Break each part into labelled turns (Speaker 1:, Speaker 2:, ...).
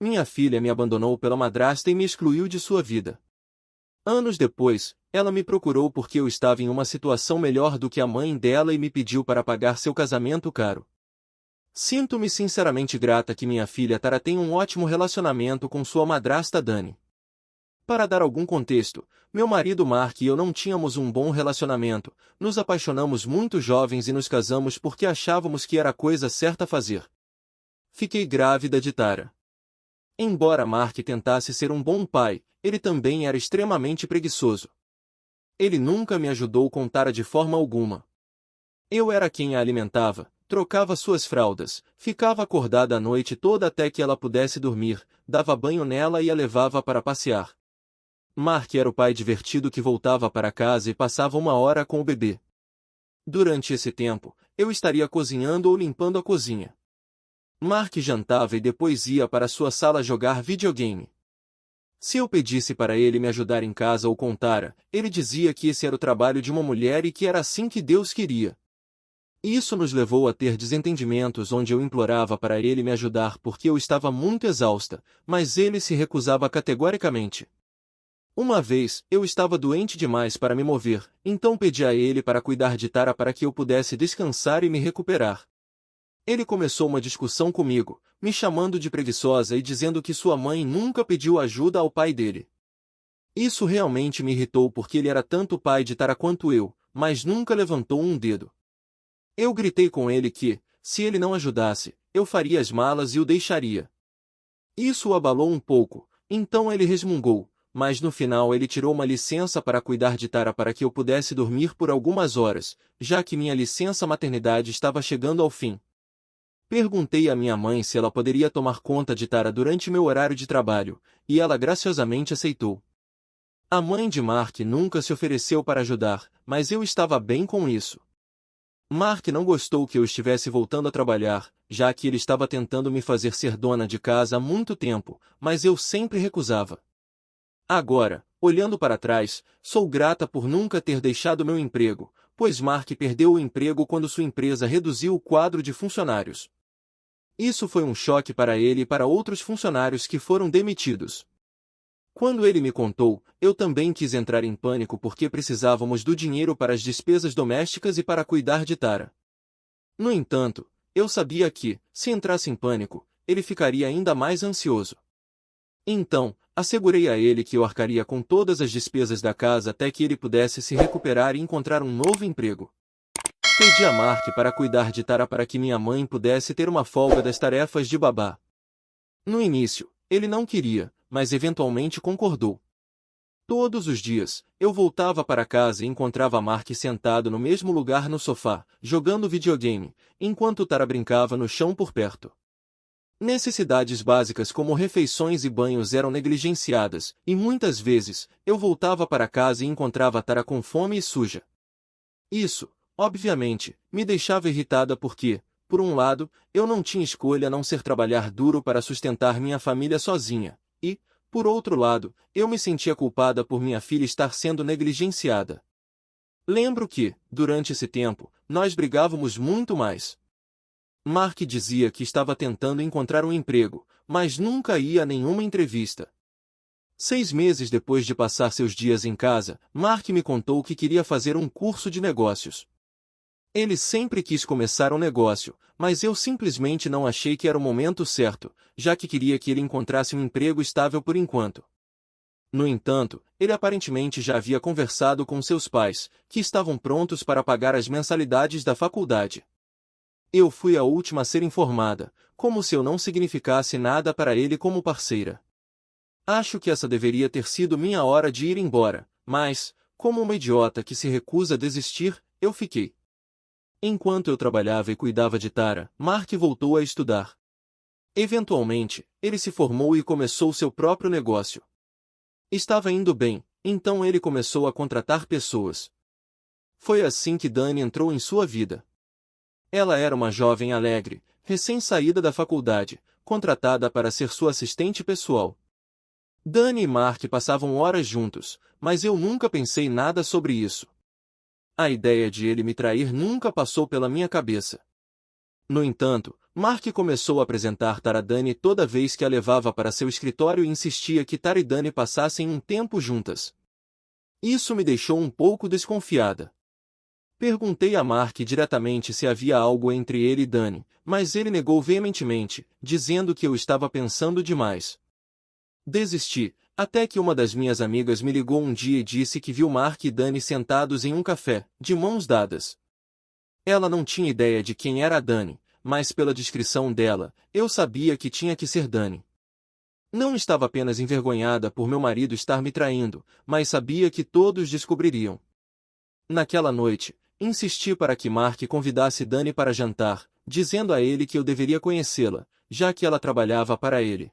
Speaker 1: Minha filha me abandonou pela madrasta e me excluiu de sua vida. Anos depois, ela me procurou porque eu estava em uma situação melhor do que a mãe dela e me pediu para pagar seu casamento caro. Sinto-me sinceramente grata que minha filha Tara tenha um ótimo relacionamento com sua madrasta Dani. Para dar algum contexto, meu marido Mark e eu não tínhamos um bom relacionamento, nos apaixonamos muito jovens e nos casamos porque achávamos que era a coisa certa a fazer. Fiquei grávida de Tara. Embora Mark tentasse ser um bom pai, ele também era extremamente preguiçoso. Ele nunca me ajudou com Tara de forma alguma. Eu era quem a alimentava, trocava suas fraldas, ficava acordada a noite toda até que ela pudesse dormir, dava banho nela e a levava para passear. Mark era o pai divertido que voltava para casa e passava uma hora com o bebê. Durante esse tempo, eu estaria cozinhando ou limpando a cozinha. Mark jantava e depois ia para sua sala jogar videogame. Se eu pedisse para ele me ajudar em casa ou com Tara, ele dizia que esse era o trabalho de uma mulher e que era assim que Deus queria. Isso nos levou a ter desentendimentos onde eu implorava para ele me ajudar porque eu estava muito exausta, mas ele se recusava categoricamente. Uma vez, eu estava doente demais para me mover, então pedi a ele para cuidar de Tara para que eu pudesse descansar e me recuperar. Ele começou uma discussão comigo, me chamando de preguiçosa e dizendo que sua mãe nunca pediu ajuda ao pai dele. Isso realmente me irritou porque ele era tanto pai de Tara quanto eu, mas nunca levantou um dedo. Eu gritei com ele que, se ele não ajudasse, eu faria as malas e o deixaria. Isso o abalou um pouco, então ele resmungou, mas no final ele tirou uma licença para cuidar de Tara para que eu pudesse dormir por algumas horas, já que minha licença maternidade estava chegando ao fim. Perguntei à minha mãe se ela poderia tomar conta de Tara durante meu horário de trabalho, e ela graciosamente aceitou. A mãe de Mark nunca se ofereceu para ajudar, mas eu estava bem com isso. Mark não gostou que eu estivesse voltando a trabalhar, já que ele estava tentando me fazer ser dona de casa há muito tempo, mas eu sempre recusava. Agora, olhando para trás, sou grata por nunca ter deixado meu emprego, pois Mark perdeu o emprego quando sua empresa reduziu o quadro de funcionários. Isso foi um choque para ele e para outros funcionários que foram demitidos. Quando ele me contou, eu também quis entrar em pânico porque precisávamos do dinheiro para as despesas domésticas e para cuidar de Tara. No entanto, eu sabia que, se entrasse em pânico, ele ficaria ainda mais ansioso. Então, assegurei a ele que eu arcaria com todas as despesas da casa até que ele pudesse se recuperar e encontrar um novo emprego. Pedi a Mark para cuidar de Tara para que minha mãe pudesse ter uma folga das tarefas de babá. No início, ele não queria, mas eventualmente concordou. Todos os dias, eu voltava para casa e encontrava Mark sentado no mesmo lugar no sofá, jogando videogame, enquanto Tara brincava no chão por perto. Necessidades básicas como refeições e banhos eram negligenciadas, e muitas vezes, eu voltava para casa e encontrava Tara com fome e suja. Isso, obviamente, me deixava irritada porque, por um lado, eu não tinha escolha a não ser trabalhar duro para sustentar minha família sozinha, e, por outro lado, eu me sentia culpada por minha filha estar sendo negligenciada. Lembro que, durante esse tempo, nós brigávamos muito mais. Mark dizia que estava tentando encontrar um emprego, mas nunca ia a nenhuma entrevista. 6 meses depois de passar seus dias em casa, Mark me contou que queria fazer um curso de negócios. Ele sempre quis começar um negócio, mas eu simplesmente não achei que era o momento certo, já que queria que ele encontrasse um emprego estável por enquanto. No entanto, ele aparentemente já havia conversado com seus pais, que estavam prontos para pagar as mensalidades da faculdade. Eu fui a última a ser informada, como se eu não significasse nada para ele como parceira. Acho que essa deveria ter sido minha hora de ir embora, mas, como uma idiota que se recusa a desistir, eu fiquei. Enquanto eu trabalhava e cuidava de Tara, Mark voltou a estudar. Eventualmente, ele se formou e começou seu próprio negócio. Estava indo bem, então ele começou a contratar pessoas. Foi assim que Dani entrou em sua vida. Ela era uma jovem alegre, recém-saída da faculdade, contratada para ser sua assistente pessoal. Dani e Mark passavam horas juntos, mas eu nunca pensei nada sobre isso. A ideia de ele me trair nunca passou pela minha cabeça. No entanto, Mark começou a apresentar Tara a Dani toda vez que a levava para seu escritório e insistia que Tara e Dani passassem um tempo juntas. Isso me deixou um pouco desconfiada. Perguntei a Mark diretamente se havia algo entre ele e Dani, mas ele negou veementemente, dizendo que eu estava pensando demais. Desisti, até que uma das minhas amigas me ligou um dia e disse que viu Mark e Dani sentados em um café, de mãos dadas. Ela não tinha ideia de quem era a Dani, mas pela descrição dela, eu sabia que tinha que ser Dani. Não estava apenas envergonhada por meu marido estar me traindo, mas sabia que todos descobririam. Naquela noite, insisti para que Mark convidasse Dani para jantar, dizendo a ele que eu deveria conhecê-la, já que ela trabalhava para ele.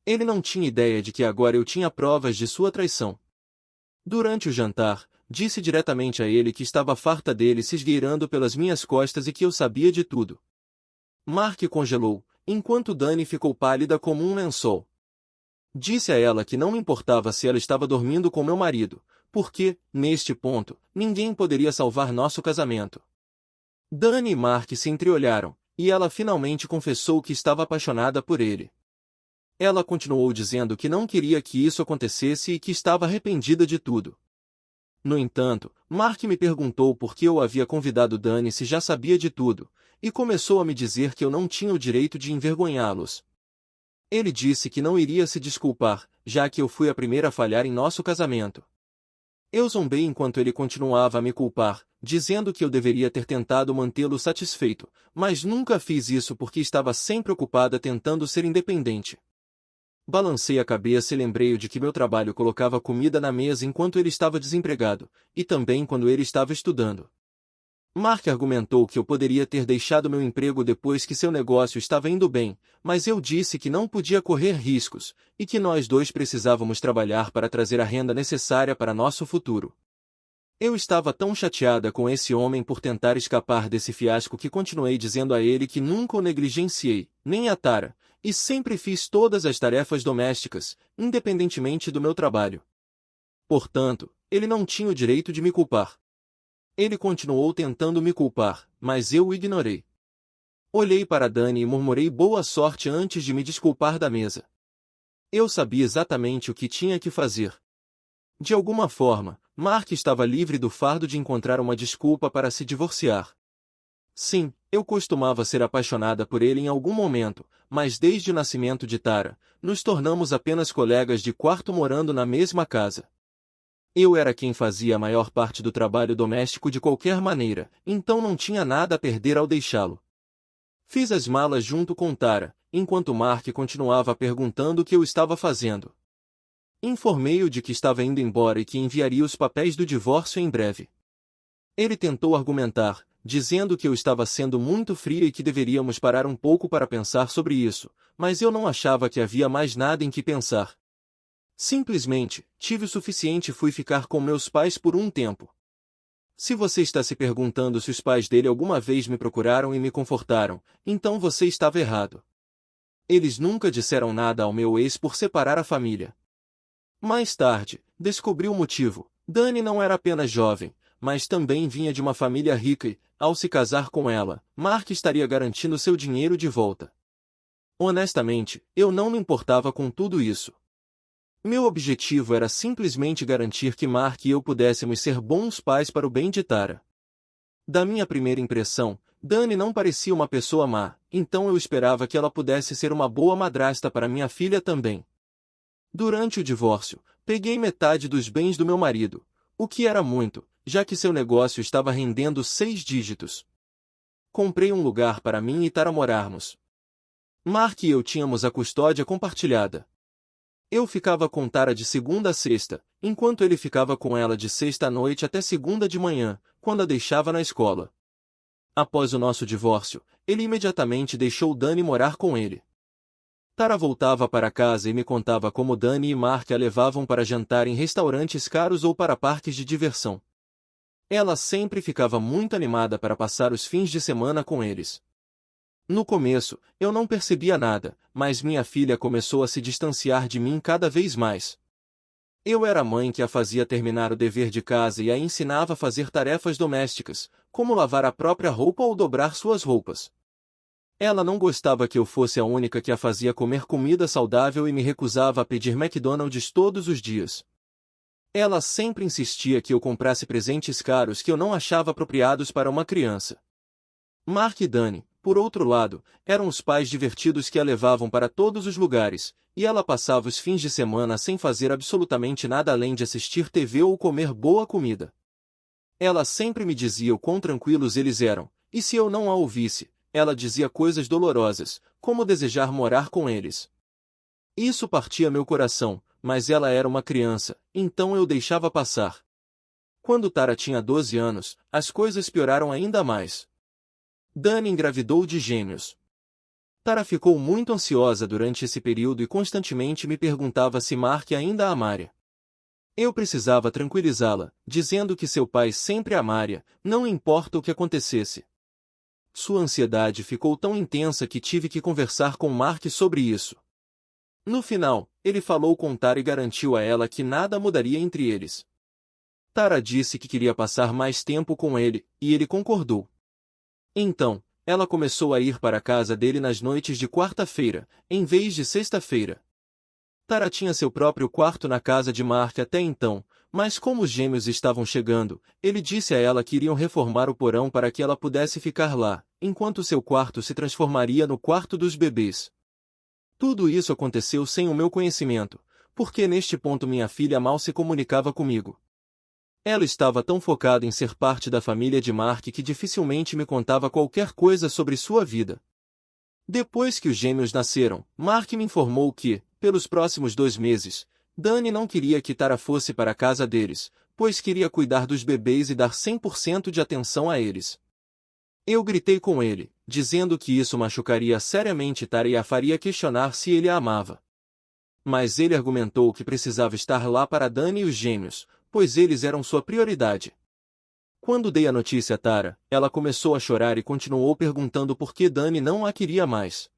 Speaker 1: Ele não tinha ideia de que agora eu tinha provas de sua traição. Durante o jantar, disse diretamente a ele que estava farta dele se esgueirando pelas minhas costas e que eu sabia de tudo. Mark congelou, enquanto Dani ficou pálida como um lençol. Disse a ela que não me importava se ela estava dormindo com meu marido, porque, neste ponto, ninguém poderia salvar nosso casamento. Dani e Mark se entreolharam, e ela finalmente confessou que estava apaixonada por ele. Ela continuou dizendo que não queria que isso acontecesse e que estava arrependida de tudo. No entanto, Mark me perguntou por que eu havia convidado Dani se já sabia de tudo, e começou a me dizer que eu não tinha o direito de envergonhá-los. Ele disse que não iria se desculpar, já que eu fui a primeira a falhar em nosso casamento. Eu zombei enquanto ele continuava a me culpar, dizendo que eu deveria ter tentado mantê-lo satisfeito, mas nunca fiz isso porque estava sempre ocupada tentando ser independente. Balancei a cabeça e lembrei-o de que meu trabalho colocava comida na mesa enquanto ele estava desempregado, e também quando ele estava estudando. Mark argumentou que eu poderia ter deixado meu emprego depois que seu negócio estava indo bem, mas eu disse que não podia correr riscos, e que nós dois precisávamos trabalhar para trazer a renda necessária para nosso futuro. Eu estava tão chateada com esse homem por tentar escapar desse fiasco que continuei dizendo a ele que nunca o negligenciei, nem a Tara, e sempre fiz todas as tarefas domésticas, independentemente do meu trabalho. Portanto, ele não tinha o direito de me culpar. Ele continuou tentando me culpar, mas eu o ignorei. Olhei para Dani e murmurei boa sorte antes de me desculpar da mesa. Eu sabia exatamente o que tinha que fazer. De alguma forma, Mark estava livre do fardo de encontrar uma desculpa para se divorciar. Sim, eu costumava ser apaixonada por ele em algum momento, mas desde o nascimento de Tara, nos tornamos apenas colegas de quarto morando na mesma casa. Eu era quem fazia a maior parte do trabalho doméstico de qualquer maneira, então não tinha nada a perder ao deixá-lo. Fiz as malas junto com Tara, enquanto Mark continuava perguntando o que eu estava fazendo. Informei-o de que estava indo embora e que enviaria os papéis do divórcio em breve. Ele tentou argumentar, dizendo que eu estava sendo muito fria e que deveríamos parar um pouco para pensar sobre isso, mas eu não achava que havia mais nada em que pensar. Simplesmente, tive o suficiente e fui ficar com meus pais por um tempo. Se você está se perguntando se os pais dele alguma vez me procuraram e me confortaram, então você estava errado. Eles nunca disseram nada ao meu ex por separar a família. Mais tarde, descobri o motivo. Dani não era apenas jovem, mas também vinha de uma família rica e, ao se casar com ela, Mark estaria garantindo seu dinheiro de volta. Honestamente, eu não me importava com tudo isso. Meu objetivo era simplesmente garantir que Mark e eu pudéssemos ser bons pais para o bem de Tara. Da minha primeira impressão, Dani não parecia uma pessoa má, então eu esperava que ela pudesse ser uma boa madrasta para minha filha também. Durante o divórcio, peguei metade dos bens do meu marido, o que era muito, já que seu negócio estava rendendo 6 dígitos. Comprei um lugar para mim e Tara morarmos. Mark e eu tínhamos a custódia compartilhada. Eu ficava com Tara de segunda a sexta, enquanto ele ficava com ela de sexta à noite até segunda de manhã, quando a deixava na escola. Após o nosso divórcio, ele imediatamente deixou Dani morar com ele. Tara voltava para casa e me contava como Dani e Mark a levavam para jantar em restaurantes caros ou para parques de diversão. Ela sempre ficava muito animada para passar os fins de semana com eles. No começo, eu não percebia nada, mas minha filha começou a se distanciar de mim cada vez mais. Eu era a mãe que a fazia terminar o dever de casa e a ensinava a fazer tarefas domésticas, como lavar a própria roupa ou dobrar suas roupas. Ela não gostava que eu fosse a única que a fazia comer comida saudável e me recusava a pedir McDonald's todos os dias. Ela sempre insistia que eu comprasse presentes caros que eu não achava apropriados para uma criança. Mark e Dani, por outro lado, eram os pais divertidos que a levavam para todos os lugares, e ela passava os fins de semana sem fazer absolutamente nada além de assistir TV ou comer boa comida. Ela sempre me dizia o quão tranquilos eles eram, e se eu não a ouvisse, ela dizia coisas dolorosas, como desejar morar com eles. Isso partia meu coração, mas ela era uma criança, então eu deixava passar. Quando Tara tinha 12 anos, as coisas pioraram ainda mais. Dani engravidou de gêmeos. Tara ficou muito ansiosa durante esse período e constantemente me perguntava se Mark ainda a amaria. Eu precisava tranquilizá-la, dizendo que seu pai sempre a amaria, não importa o que acontecesse. Sua ansiedade ficou tão intensa que tive que conversar com Mark sobre isso. No final, ele falou com Tara e garantiu a ela que nada mudaria entre eles. Tara disse que queria passar mais tempo com ele, e ele concordou. Então, ela começou a ir para a casa dele nas noites de quarta-feira, em vez de sexta-feira. Tara tinha seu próprio quarto na casa de Mark até então, mas como os gêmeos estavam chegando, ele disse a ela que iriam reformar o porão para que ela pudesse ficar lá, enquanto seu quarto se transformaria no quarto dos bebês. Tudo isso aconteceu sem o meu conhecimento, porque neste ponto minha filha mal se comunicava comigo. Ela estava tão focada em ser parte da família de Mark que dificilmente me contava qualquer coisa sobre sua vida. Depois que os gêmeos nasceram, Mark me informou que, pelos próximos 2 meses, Dani não queria que Tara fosse para a casa deles, pois queria cuidar dos bebês e dar 100% de atenção a eles. Eu gritei com ele, dizendo que isso machucaria seriamente Tara e a faria questionar se ele a amava. Mas ele argumentou que precisava estar lá para Dani e os gêmeos, pois eles eram sua prioridade. Quando dei a notícia a Tara, ela começou a chorar e continuou perguntando por que Dani não a queria mais.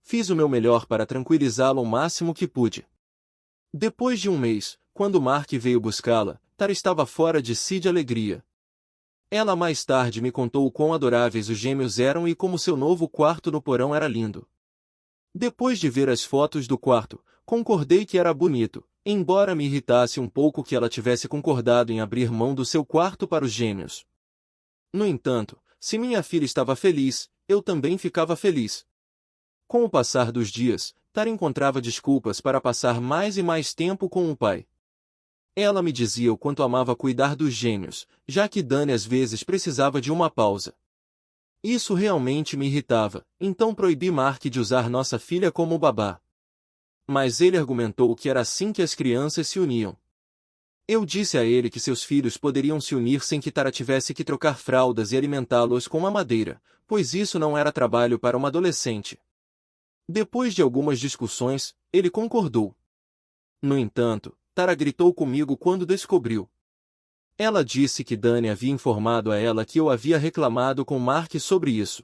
Speaker 1: Fiz o meu melhor para tranquilizá-la o máximo que pude. Depois de 1 mês, quando Mark veio buscá-la, Tara estava fora de si de alegria. Ela mais tarde me contou o quão adoráveis os gêmeos eram e como seu novo quarto no porão era lindo. Depois de ver as fotos do quarto, concordei que era bonito, embora me irritasse um pouco que ela tivesse concordado em abrir mão do seu quarto para os gêmeos. No entanto, se minha filha estava feliz, eu também ficava feliz. Com o passar dos dias, Tara encontrava desculpas para passar mais e mais tempo com o pai. Ela me dizia o quanto amava cuidar dos gêmeos, já que Dani às vezes precisava de uma pausa. Isso realmente me irritava, então proibi Mark de usar nossa filha como babá. Mas ele argumentou que era assim que as crianças se uniam. Eu disse a ele que seus filhos poderiam se unir sem que Tara tivesse que trocar fraldas e alimentá-los com mamadeira, pois isso não era trabalho para uma adolescente. Depois de algumas discussões, ele concordou. No entanto, Tara gritou comigo quando descobriu. Ela disse que Dani havia informado a ela que eu havia reclamado com Mark sobre isso.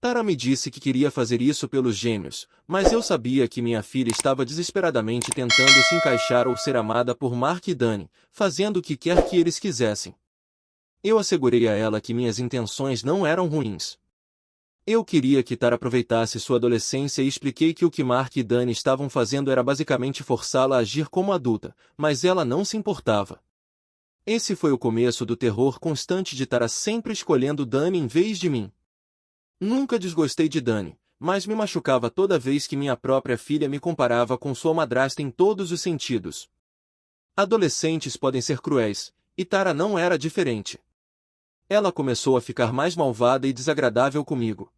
Speaker 1: Tara me disse que queria fazer isso pelos gêmeos, mas eu sabia que minha filha estava desesperadamente tentando se encaixar ou ser amada por Mark e Dani, fazendo o que quer que eles quisessem. Eu assegurei a ela que minhas intenções não eram ruins. Eu queria que Tara aproveitasse sua adolescência e expliquei que o que Mark e Dani estavam fazendo era basicamente forçá-la a agir como adulta, mas ela não se importava. Esse foi o começo do terror constante de Tara sempre escolhendo Dani em vez de mim. Nunca desgostei de Dani, mas me machucava toda vez que minha própria filha me comparava com sua madrasta em todos os sentidos. Adolescentes podem ser cruéis, e Tara não era diferente. Ela começou a ficar mais malvada e desagradável comigo.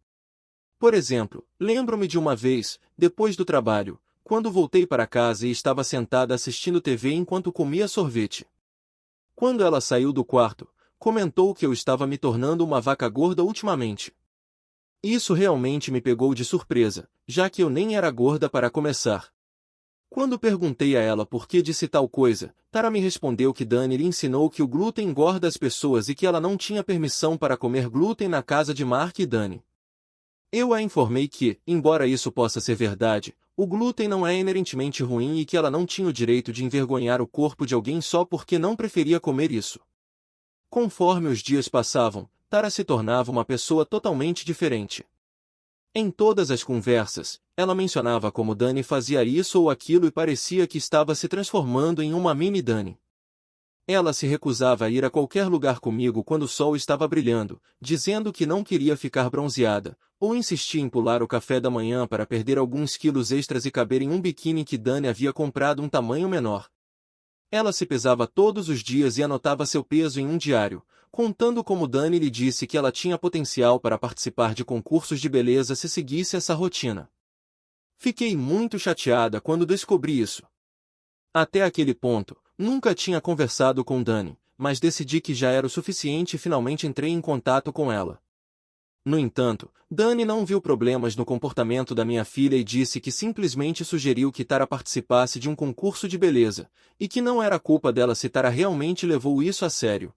Speaker 1: Por exemplo, lembro-me de uma vez, depois do trabalho, quando voltei para casa e estava sentada assistindo TV enquanto comia sorvete. Quando ela saiu do quarto, comentou que eu estava me tornando uma vaca gorda ultimamente. Isso realmente me pegou de surpresa, já que eu nem era gorda para começar. Quando perguntei a ela por que disse tal coisa, Tara me respondeu que Dani lhe ensinou que o glúten engorda as pessoas e que ela não tinha permissão para comer glúten na casa de Mark e Dani. Eu a informei que, embora isso possa ser verdade, o glúten não é inerentemente ruim e que ela não tinha o direito de envergonhar o corpo de alguém só porque não preferia comer isso. Conforme os dias passavam, Tara se tornava uma pessoa totalmente diferente. Em todas as conversas, ela mencionava como Dani fazia isso ou aquilo e parecia que estava se transformando em uma mini Dani. Ela se recusava a ir a qualquer lugar comigo quando o sol estava brilhando, dizendo que não queria ficar bronzeada, ou insistia em pular o café da manhã para perder alguns quilos extras e caber em um biquíni que Dani havia comprado um tamanho menor. Ela se pesava todos os dias e anotava seu peso em um diário, contando como Dani lhe disse que ela tinha potencial para participar de concursos de beleza se seguisse essa rotina. Fiquei muito chateada quando descobri isso. Até aquele ponto, nunca tinha conversado com Dani, mas decidi que já era o suficiente e finalmente entrei em contato com ela. No entanto, Dani não viu problemas no comportamento da minha filha e disse que simplesmente sugeriu que Tara participasse de um concurso de beleza, e que não era culpa dela se Tara realmente levou isso a sério.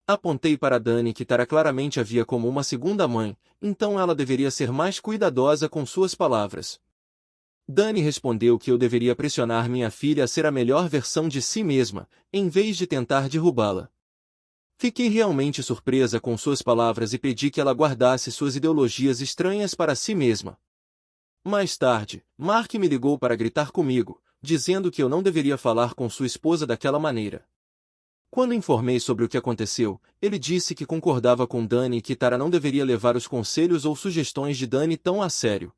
Speaker 1: Apontei para Dani que Tara claramente a via como uma segunda mãe, então ela deveria ser mais cuidadosa com suas palavras. Dani respondeu que eu deveria pressionar minha filha a ser a melhor versão de si mesma, em vez de tentar derrubá-la. Fiquei realmente surpresa com suas palavras e pedi que ela guardasse suas ideologias estranhas para si mesma. Mais tarde, Mark me ligou para gritar comigo, dizendo que eu não deveria falar com sua esposa daquela maneira. Quando informei sobre o que aconteceu, ele disse que concordava com Dani e que Tara não deveria levar os conselhos ou sugestões de Dani tão a sério.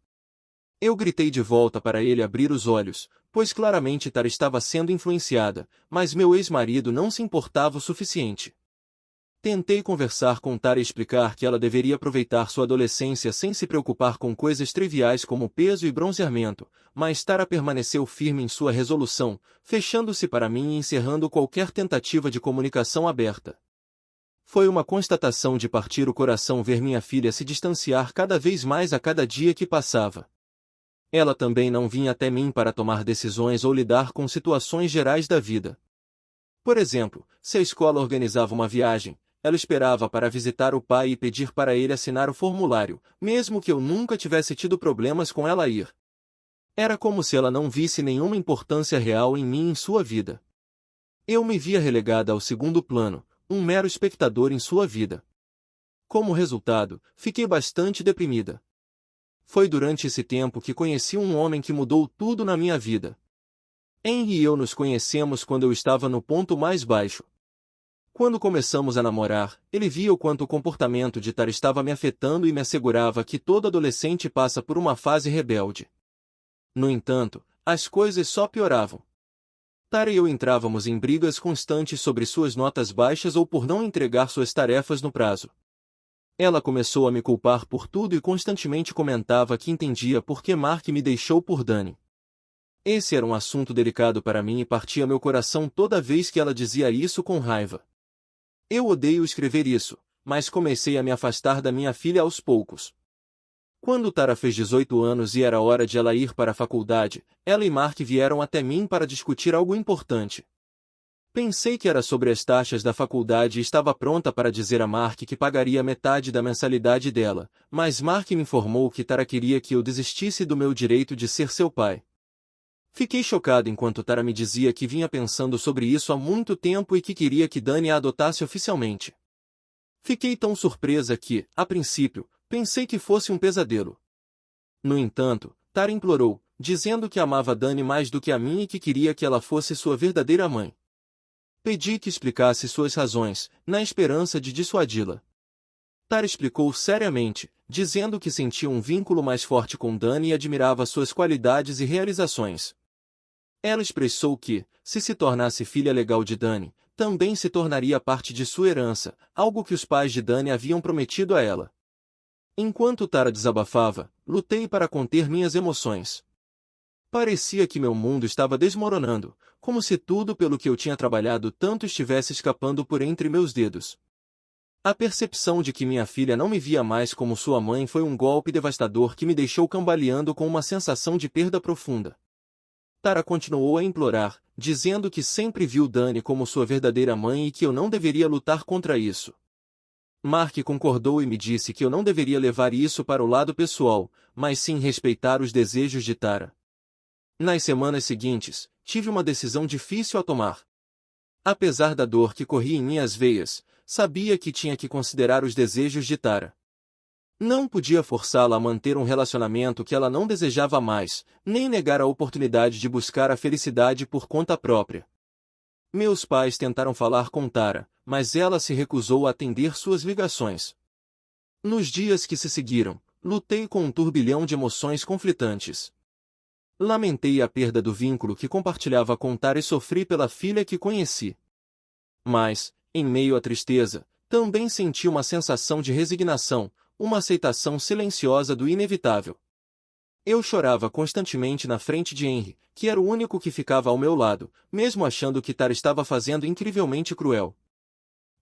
Speaker 1: Eu gritei de volta para ele abrir os olhos, pois claramente Tara estava sendo influenciada, mas meu ex-marido não se importava o suficiente. Tentei conversar com Tara e explicar que ela deveria aproveitar sua adolescência sem se preocupar com coisas triviais como peso e bronzeamento, mas Tara permaneceu firme em sua resolução, fechando-se para mim e encerrando qualquer tentativa de comunicação aberta. Foi uma constatação de partir o coração ver minha filha se distanciar cada vez mais a cada dia que passava. Ela também não vinha até mim para tomar decisões ou lidar com situações gerais da vida. Por exemplo, se a escola organizava uma viagem, ela esperava para visitar o pai e pedir para ele assinar o formulário, mesmo que eu nunca tivesse tido problemas com ela ir. Era como se ela não visse nenhuma importância real em mim e em sua vida. Eu me via relegada ao segundo plano, um mero espectador em sua vida. Como resultado, fiquei bastante deprimida. Foi durante esse tempo que conheci um homem que mudou tudo na minha vida. Henry e eu nos conhecemos quando eu estava no ponto mais baixo. Quando começamos a namorar, ele via o quanto o comportamento de Tara estava me afetando e me assegurava que todo adolescente passa por uma fase rebelde. No entanto, as coisas só pioravam. Tara e eu entrávamos em brigas constantes sobre suas notas baixas ou por não entregar suas tarefas no prazo. Ela começou a me culpar por tudo e constantemente comentava que entendia por que Mark me deixou por Dani. Esse era um assunto delicado para mim e partia meu coração toda vez que ela dizia isso com raiva. Eu odeio escrever isso, mas comecei a me afastar da minha filha aos poucos. Quando Tara fez 18 anos e era hora de ela ir para a faculdade, ela e Mark vieram até mim para discutir algo importante. Pensei que era sobre as taxas da faculdade e estava pronta para dizer a Mark que pagaria metade da mensalidade dela, mas Mark me informou que Tara queria que eu desistisse do meu direito de ser seu pai. Fiquei chocado enquanto Tara me dizia que vinha pensando sobre isso há muito tempo e que queria que Dani a adotasse oficialmente. Fiquei tão surpresa que, a princípio, pensei que fosse um pesadelo. No entanto, Tara implorou, dizendo que amava Dani mais do que a mim e que queria que ela fosse sua verdadeira mãe. Pedi que explicasse suas razões, na esperança de dissuadi-la. Tara explicou seriamente, dizendo que sentia um vínculo mais forte com Dani e admirava suas qualidades e realizações. Ela expressou que, se tornasse filha legal de Dani, também se tornaria parte de sua herança, algo que os pais de Dani haviam prometido a ela. Enquanto Tara desabafava, lutei para conter minhas emoções. Parecia que meu mundo estava desmoronando, como se tudo pelo que eu tinha trabalhado tanto estivesse escapando por entre meus dedos. A percepção de que minha filha não me via mais como sua mãe foi um golpe devastador que me deixou cambaleando com uma sensação de perda profunda. Tara continuou a implorar, dizendo que sempre viu Dani como sua verdadeira mãe e que eu não deveria lutar contra isso. Mark concordou e me disse que eu não deveria levar isso para o lado pessoal, mas sim respeitar os desejos de Tara. Nas semanas seguintes, tive uma decisão difícil a tomar. Apesar da dor que corria em minhas veias, sabia que tinha que considerar os desejos de Tara. Não podia forçá-la a manter um relacionamento que ela não desejava mais, nem negar a oportunidade de buscar a felicidade por conta própria. Meus pais tentaram falar com Tara, mas ela se recusou a atender suas ligações. Nos dias que se seguiram, lutei com um turbilhão de emoções conflitantes. Lamentei a perda do vínculo que compartilhava com Tara e sofri pela filha que conheci. Mas, em meio à tristeza, também senti uma sensação de resignação, uma aceitação silenciosa do inevitável. Eu chorava constantemente na frente de Henry, que era o único que ficava ao meu lado, mesmo achando que Tara estava fazendo incrivelmente cruel.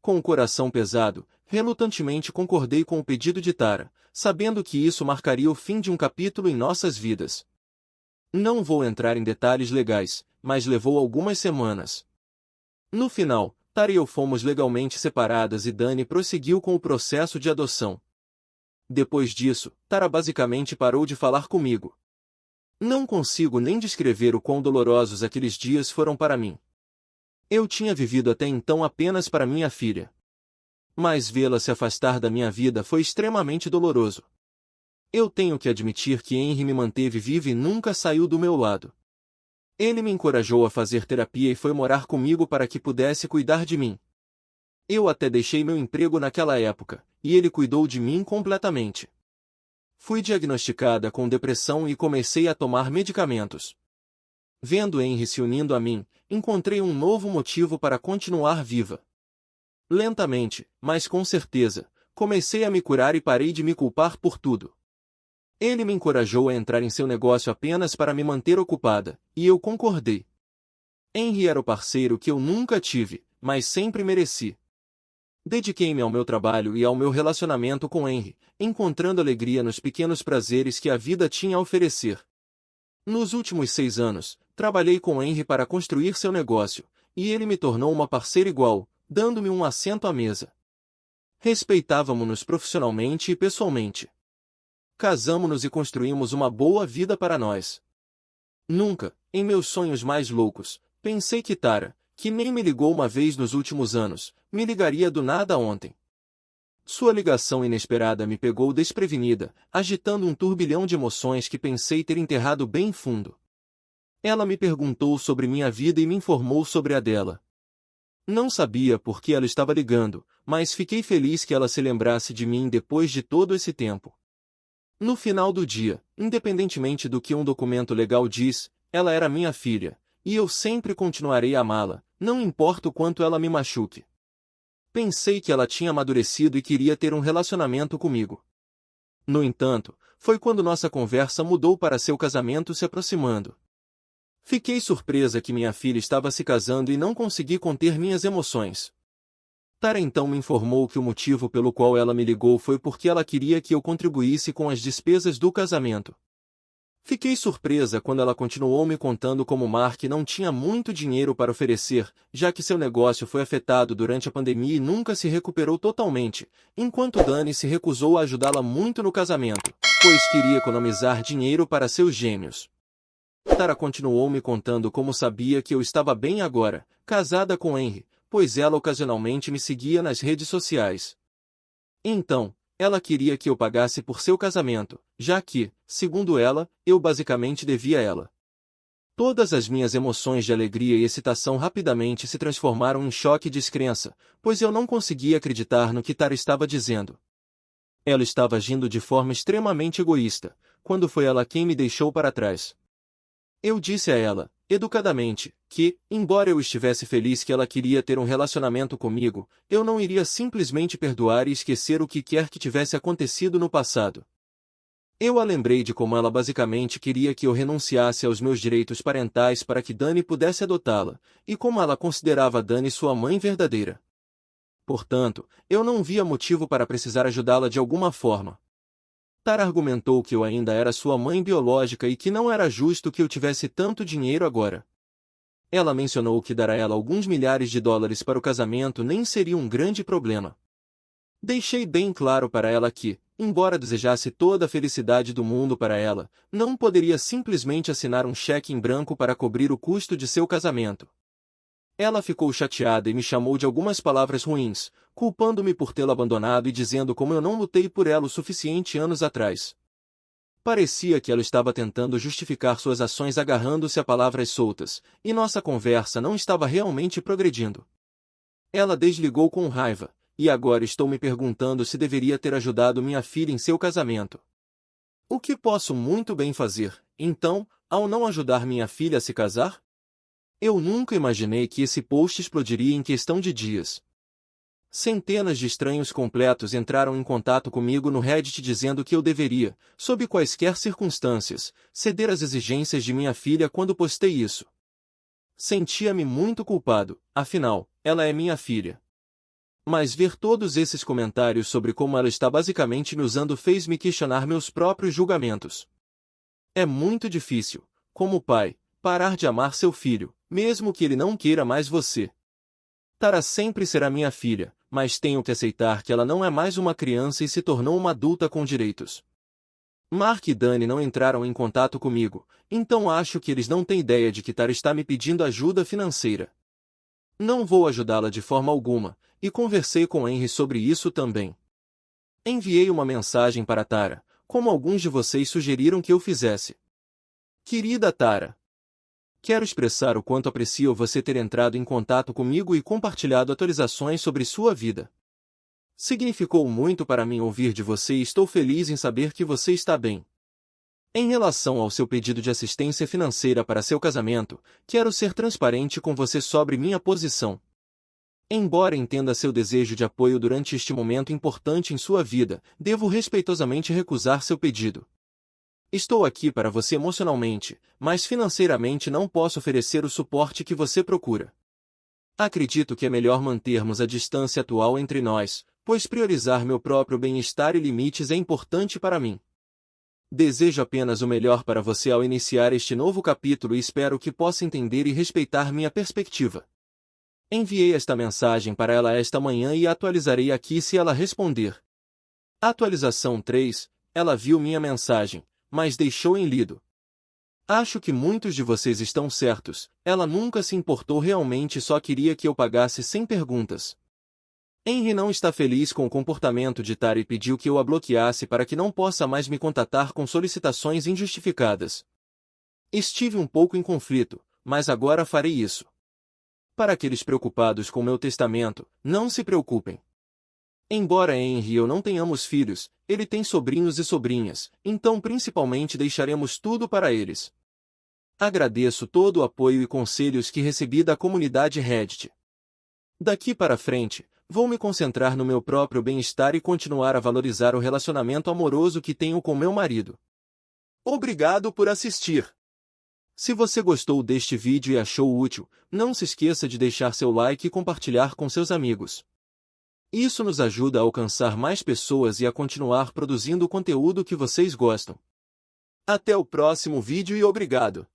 Speaker 1: Com o coração pesado, relutantemente concordei com o pedido de Tara, sabendo que isso marcaria o fim de um capítulo em nossas vidas. Não vou entrar em detalhes legais, mas levou algumas semanas. No final, Tara e eu fomos legalmente separadas e Dani prosseguiu com o processo de adoção. Depois disso, Tara basicamente parou de falar comigo. Não consigo nem descrever o quão dolorosos aqueles dias foram para mim. Eu tinha vivido até então apenas para minha filha. Mas vê-la se afastar da minha vida foi extremamente doloroso. Eu tenho que admitir que Henry me manteve vivo e nunca saiu do meu lado. Ele me encorajou a fazer terapia e foi morar comigo para que pudesse cuidar de mim. Eu até deixei meu emprego naquela época, e ele cuidou de mim completamente. Fui diagnosticada com depressão e comecei a tomar medicamentos. Vendo Henry se unindo a mim, encontrei um novo motivo para continuar viva. Lentamente, mas com certeza, comecei a me curar e parei de me culpar por tudo. Ele me encorajou a entrar em seu negócio apenas para me manter ocupada, e eu concordei. Henry era o parceiro que eu nunca tive, mas sempre mereci. Dediquei-me ao meu trabalho e ao meu relacionamento com Henry, encontrando alegria nos pequenos prazeres que a vida tinha a oferecer. Nos últimos 6 anos, trabalhei com Henry para construir seu negócio, e ele me tornou uma parceira igual, dando-me um assento à mesa. Respeitávamos-nos profissionalmente e pessoalmente. Casamo-nos e construímos uma boa vida para nós. Nunca, em meus sonhos mais loucos, pensei que Tara, que nem me ligou uma vez nos últimos anos, me ligaria do nada ontem. Sua ligação inesperada me pegou desprevenida, agitando um turbilhão de emoções que pensei ter enterrado bem fundo. Ela me perguntou sobre minha vida e me informou sobre a dela. Não sabia por que ela estava ligando, mas fiquei feliz que ela se lembrasse de mim depois de todo esse tempo. No final do dia, independentemente do que um documento legal diz, ela era minha filha, e eu sempre continuarei a amá-la, não importa o quanto ela me machuque. Pensei que ela tinha amadurecido e queria ter um relacionamento comigo. No entanto, foi quando nossa conversa mudou para seu casamento se aproximando. Fiquei surpresa que minha filha estava se casando e não consegui conter minhas emoções. Tara então me informou que o motivo pelo qual ela me ligou foi porque ela queria que eu contribuísse com as despesas do casamento. Fiquei surpresa quando ela continuou me contando como Mark não tinha muito dinheiro para oferecer, já que seu negócio foi afetado durante a pandemia e nunca se recuperou totalmente, enquanto Dani se recusou a ajudá-la muito no casamento, pois queria economizar dinheiro para seus gêmeos. Tara continuou me contando como sabia que eu estava bem agora, casada com Henry, pois ela ocasionalmente me seguia nas redes sociais. Então, ela queria que eu pagasse por seu casamento, já que, segundo ela, eu basicamente devia a ela. Todas as minhas emoções de alegria e excitação rapidamente se transformaram em choque e descrença, pois eu não conseguia acreditar no que Tara estava dizendo. Ela estava agindo de forma extremamente egoísta, quando foi ela quem me deixou para trás. Eu disse a ela, educadamente, que, embora eu estivesse feliz que ela queria ter um relacionamento comigo, eu não iria simplesmente perdoar e esquecer o que quer que tivesse acontecido no passado. Eu a lembrei de como ela basicamente queria que eu renunciasse aos meus direitos parentais para que Dani pudesse adotá-la, e como ela considerava Dani sua mãe verdadeira. Portanto, eu não via motivo para precisar ajudá-la de alguma forma. Tara argumentou que eu ainda era sua mãe biológica e que não era justo que eu tivesse tanto dinheiro agora. Ela mencionou que dar a ela alguns milhares de dólares para o casamento nem seria um grande problema. Deixei bem claro para ela que, embora desejasse toda a felicidade do mundo para ela, não poderia simplesmente assinar um cheque em branco para cobrir o custo de seu casamento. Ela ficou chateada e me chamou de algumas palavras ruins, culpando-me por tê-la abandonado e dizendo como eu não lutei por ela o suficiente anos atrás. Parecia que ela estava tentando justificar suas ações agarrando-se a palavras soltas, e nossa conversa não estava realmente progredindo. Ela desligou com raiva, e agora estou me perguntando se deveria ter ajudado minha filha em seu casamento. O que posso muito bem fazer, então, ao não ajudar minha filha a se casar? Eu nunca imaginei que esse post explodiria em questão de dias. Centenas de estranhos completos entraram em contato comigo no Reddit dizendo que eu deveria, sob quaisquer circunstâncias, ceder às exigências de minha filha quando postei isso. Sentia-me muito culpado, afinal, ela é minha filha. Mas ver todos esses comentários sobre como ela está basicamente me usando fez-me questionar meus próprios julgamentos. É muito difícil, como pai, parar de amar seu filho, mesmo que ele não queira mais você. Tara sempre será minha filha, mas tenho que aceitar que ela não é mais uma criança e se tornou uma adulta com direitos. Mark e Dani não entraram em contato comigo, então acho que eles não têm ideia de que Tara está me pedindo ajuda financeira. Não vou ajudá-la de forma alguma, e conversei com Henry sobre isso também. Enviei uma mensagem para Tara, como alguns de vocês sugeriram que eu fizesse. Querida Tara, quero expressar o quanto aprecio você ter entrado em contato comigo e compartilhado atualizações sobre sua vida. Significou muito para mim ouvir de você e estou feliz em saber que você está bem. Em relação ao seu pedido de assistência financeira para seu casamento, quero ser transparente com você sobre minha posição. Embora entenda seu desejo de apoio durante este momento importante em sua vida, devo respeitosamente recusar seu pedido. Estou aqui para você emocionalmente, mas financeiramente não posso oferecer o suporte que você procura. Acredito que é melhor mantermos a distância atual entre nós, pois priorizar meu próprio bem-estar e limites é importante para mim. Desejo apenas o melhor para você ao iniciar este novo capítulo e espero que possa entender e respeitar minha perspectiva. Enviei esta mensagem para ela esta manhã e a atualizarei aqui se ela responder. Atualização 3, ela viu minha mensagem, mas deixou em lido. Acho que muitos de vocês estão certos, ela nunca se importou realmente e só queria que eu pagasse sem perguntas. Henry não está feliz com o comportamento de Tara e pediu que eu a bloqueasse para que não possa mais me contatar com solicitações injustificadas. Estive um pouco em conflito, mas agora farei isso. Para aqueles preocupados com meu testamento, não se preocupem. Embora Henry e eu não tenhamos filhos, ele tem sobrinhos e sobrinhas, então principalmente deixaremos tudo para eles. Agradeço todo o apoio e conselhos que recebi da comunidade Reddit. Daqui para frente, vou me concentrar no meu próprio bem-estar e continuar a valorizar o relacionamento amoroso que tenho com meu marido. Obrigado por assistir. Se você gostou deste vídeo e achou útil, não se esqueça de deixar seu like e compartilhar com seus amigos. Isso nos ajuda a alcançar mais pessoas e a continuar produzindo o conteúdo que vocês gostam. Até o próximo vídeo e obrigado!